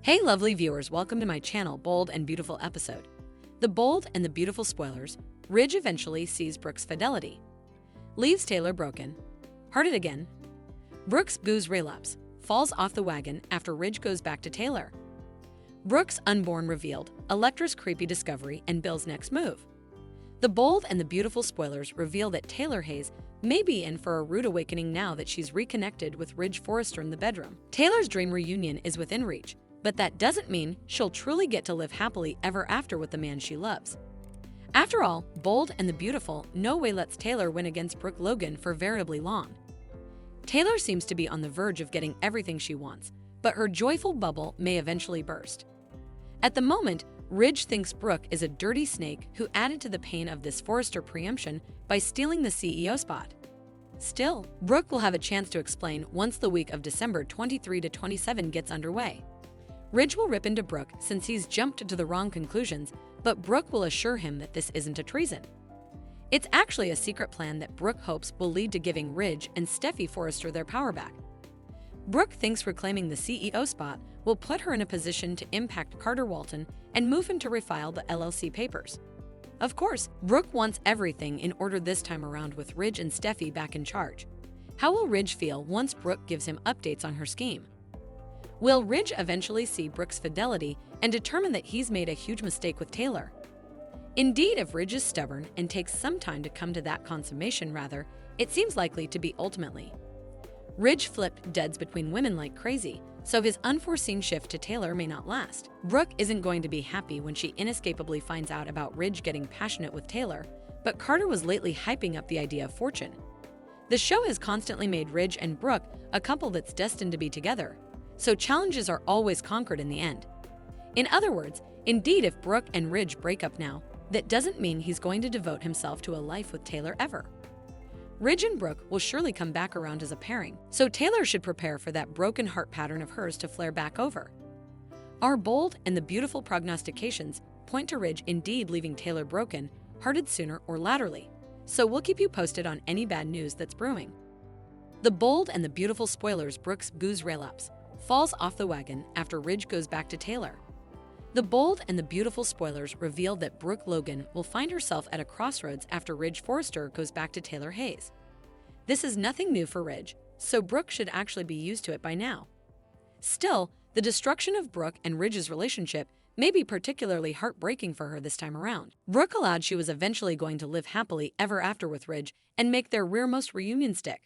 Hey lovely viewers, welcome to my channel, Bold and Beautiful episode. The Bold and the Beautiful spoilers, Ridge eventually sees Brooke's fidelity. Leaves Taylor broken. Hearted again. Brooke's booze relapse, falls off the wagon after Ridge goes back to Taylor. Brooke's unborn revealed, Electra's creepy discovery and Bill's next move. The Bold and the Beautiful spoilers reveal that Taylor Hayes may be in for a rude awakening now that she's reconnected with Ridge Forrester in the bedroom. Taylor's dream reunion is within reach, but that doesn't mean she'll truly get to live happily ever after with the man she loves. After all, Bold and the Beautiful no way lets Taylor win against Brooke Logan for veritably long. Taylor seems to be on the verge of getting everything she wants, but her joyful bubble may eventually burst. At the moment, Ridge thinks Brooke is a dirty snake who added to the pain of this Forrester preemption by stealing the CEO spot. Still, Brooke will have a chance to explain once the week of December 23 to 27 gets underway. Ridge will rip into Brooke since he's jumped to the wrong conclusions, but Brooke will assure him that this isn't a treason. It's actually a secret plan that Brooke hopes will lead to giving Ridge and Steffi Forrester their power back. Brooke thinks reclaiming the CEO spot will put her in a position to impact Carter Walton and move him to refile the LLC papers. Of course, Brooke wants everything in order this time around with Ridge and Steffi back in charge. How will Ridge feel once Brooke gives him updates on her scheme? Will Ridge eventually see Brooke's fidelity and determine that he's made a huge mistake with Taylor? Indeed, if Ridge is stubborn and takes some time to come to that consummation, it seems likely to be ultimately. Ridge flipped deads between women like crazy, so his unforeseen shift to Taylor may not last. Brooke isn't going to be happy when she inescapably finds out about Ridge getting passionate with Taylor, but Carter was lately hyping up the idea of fortune. The show has constantly made Ridge and Brooke a couple that's destined to be together, so challenges are always conquered in the end. In other words, indeed, if Brooke and Ridge break up now, that doesn't mean he's going to devote himself to a life with Taylor ever. Ridge and Brooke will surely come back around as a pairing, so Taylor should prepare for that broken heart pattern of hers to flare back over. Our Bold and the Beautiful prognostications point to Ridge indeed leaving Taylor broken, hearted sooner or laterally, so we'll keep you posted on any bad news that's brewing. The Bold and the Beautiful spoilers, Brooke's booze relapse, falls off the wagon after Ridge goes back to Taylor. The Bold and the Beautiful spoilers reveal that Brooke Logan will find herself at a crossroads after Ridge Forrester goes back to Taylor Hayes. This is nothing new for Ridge, so Brooke should actually be used to it by now. Still, the destruction of Brooke and Ridge's relationship may be particularly heartbreaking for her this time around. Brooke allowed she was eventually going to live happily ever after with Ridge and make their rearmost reunion stick.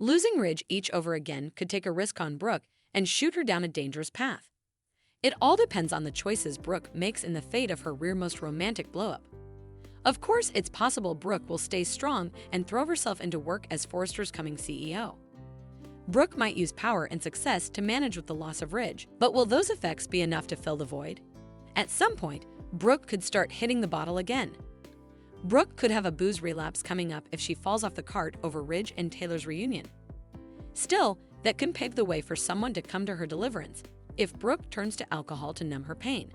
Losing Ridge each over again could take a risk on Brooke and shoot her down a dangerous path. It all depends on the choices Brooke makes in the fate of her rearmost romantic blowup. Of course, it's possible Brooke will stay strong and throw herself into work as Forrester's coming CEO. Brooke might use power and success to manage with the loss of Ridge, but will those effects be enough to fill the void? At some point, Brooke could start hitting the bottle again. Brooke could have a booze relapse coming up if she falls off the cart over Ridge and Taylor's reunion. Still, that can pave the way for someone to come to her deliverance if Brooke turns to alcohol to numb her pain.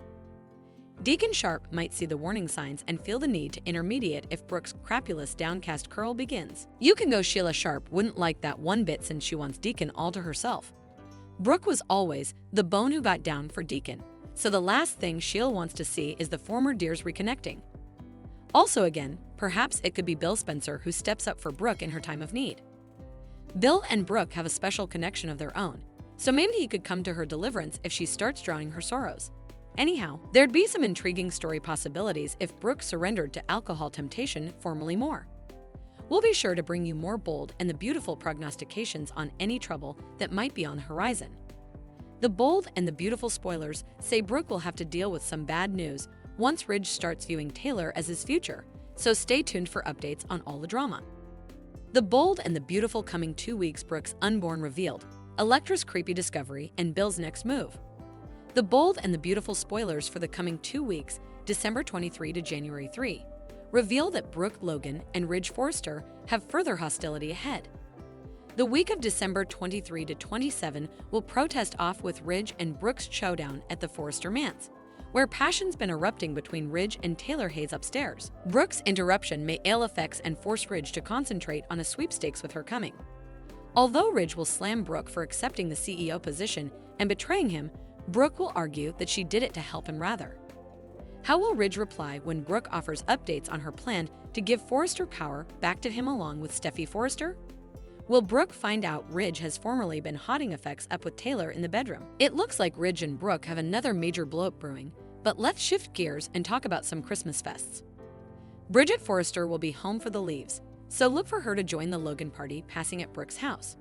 Deacon Sharp might see the warning signs and feel the need to intermediate if Brooke's crapulous downcast curl begins. You can go Sheila Sharp wouldn't like that one bit since she wants Deacon all to herself. Brooke was always the bone who got down for Deacon, so the last thing Sheila wants to see is the former dears reconnecting. Also again, perhaps it could be Bill Spencer who steps up for Brooke in her time of need. Bill and Brooke have a special connection of their own, so maybe he could come to her deliverance if she starts drowning her sorrows. Anyhow, there'd be some intriguing story possibilities if Brooke surrendered to alcohol temptation formally more. We'll be sure to bring you more Bold and the Beautiful prognostications on any trouble that might be on the horizon. The Bold and the Beautiful spoilers say Brooke will have to deal with some bad news once Ridge starts viewing Taylor as his future, so stay tuned for updates on all the drama. The Bold and the Beautiful coming 2 weeks, Brooke's unborn revealed, Electra's creepy discovery, and Bill's next move. The Bold and the Beautiful spoilers for the coming 2 weeks, December 23 to January 3, reveal that Brooke Logan and Ridge Forrester have further hostility ahead. The week of December 23 to 27 will protest off with Ridge and Brooke's showdown at the Forrester Manse, where passion's been erupting between Ridge and Taylor Hayes upstairs. Brooke's interruption may ail effects and force Ridge to concentrate on a sweepstakes with her coming. Although Ridge will slam Brooke for accepting the CEO position and betraying him, Brooke will argue that she did it to help him rather. How will Ridge reply when Brooke offers updates on her plan to give Forrester power back to him along with Steffi Forrester? Will Brooke find out Ridge has formerly been hotting effects up with Taylor in the bedroom? It looks like Ridge and Brooke have another major blow-up brewing, but let's shift gears and talk about some Christmas fests. Bridget Forrester will be home for the leaves, so look for her to join the Logan party passing at Brooke's house.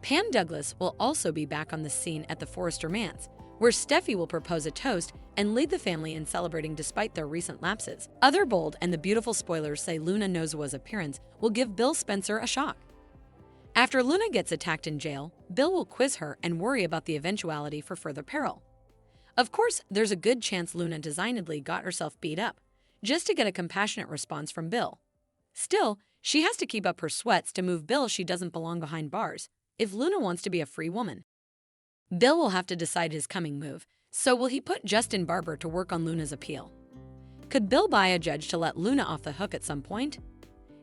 Pam Douglas will also be back on the scene at the Forrester Manse, where Steffi will propose a toast and lead the family in celebrating despite their recent lapses. Other bold and the beautiful spoilers say Luna Nozawa's appearance will give Bill Spencer a shock. After Luna gets attacked in jail, Bill will quiz her and worry about the eventuality for further peril. Of course, there's a good chance Luna designedly got herself beat up, just to get a compassionate response from Bill. Still, she has to keep up her sweats to move Bill. She doesn't belong behind bars, if Luna wants to be a free woman. Bill will have to decide his coming move, so will he put Justin Barber to work on Luna's appeal? Could Bill buy a judge to let Luna off the hook at some point?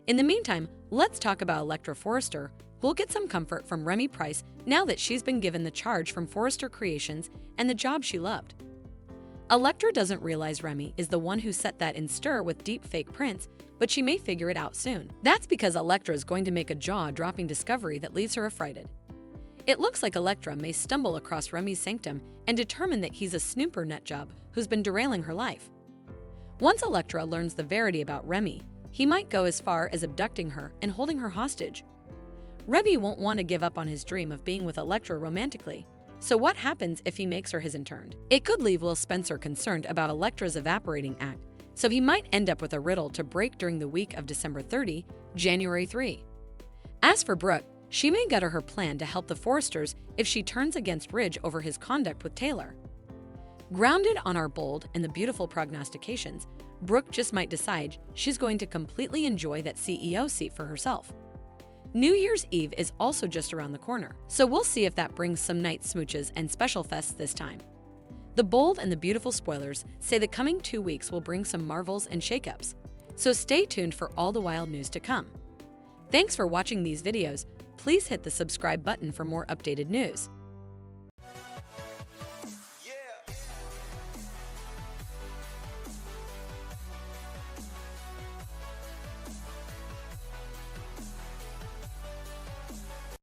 In the meantime, let's talk about Electra Forrester, who'll get some comfort from Remy Price now that she's been given the charge from Forrester Creations and the job she loved. Electra doesn't realize Remy is the one who set that in stir with deep fake prints, but she may figure it out soon. That's because Electra is going to make a jaw-dropping discovery that leaves her affrighted. It looks like Electra may stumble across Remy's sanctum and determine that he's a snooper nutjob who's been derailing her life. Once Electra learns the verity about Remy, he might go as far as abducting her and holding her hostage. Remy won't want to give up on his dream of being with Electra romantically, so what happens if he makes her his intern? It could leave Will Spencer concerned about Electra's evaporating act, so he might end up with a riddle to break during the week of December 30, January 3. As for Brooke, she may gutter her plan to help the Forresters if she turns against Ridge over his conduct with Taylor. Grounded on our bold and the beautiful prognostications, Brooke just might decide she's going to completely enjoy that CEO seat for herself. New Year's Eve is also just around the corner, so we'll see if that brings some night smooches and special fests this time. The bold and the beautiful spoilers say the coming 2 weeks will bring some marvels and shakeups, so stay tuned for all the wild news to come. Thanks for watching these videos. Please hit the subscribe button for more updated news.